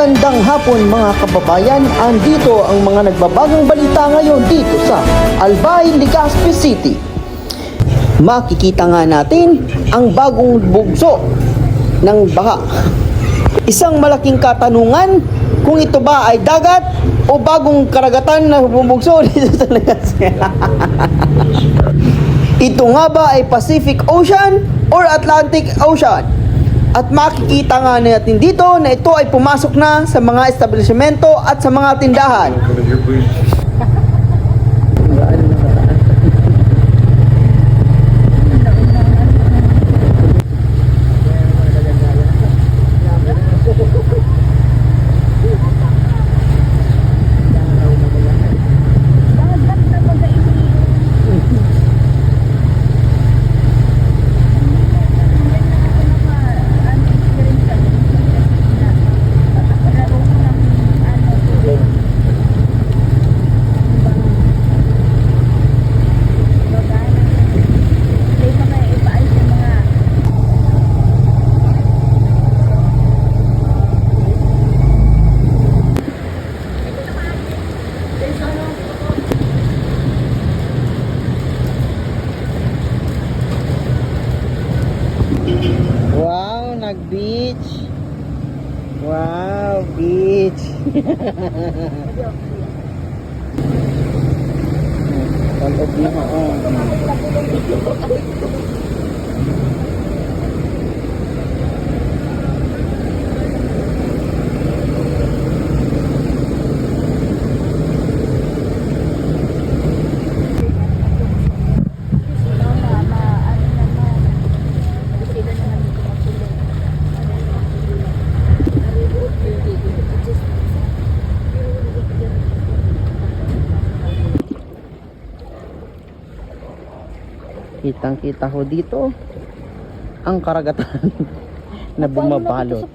Magandang hapon mga kababayan, andito ang mga nagbabagang balita ngayon dito sa Albay, Legazpi City. Makikita nga natin ang bagong bugso ng baha. Isang malaking katanungan kung ito ba ay dagat o bagong karagatan na bubugso dito sa Legazpi. Ito nga ba ay Pacific Ocean or Atlantic Ocean? At makikita nga natin dito na ito ay pumasok na sa mga establishmento at sa mga tindahan. Wow, nag-beach. Wow, beach. Kalog mo, kitang-kita ko dito ang karagatan na bumabalot.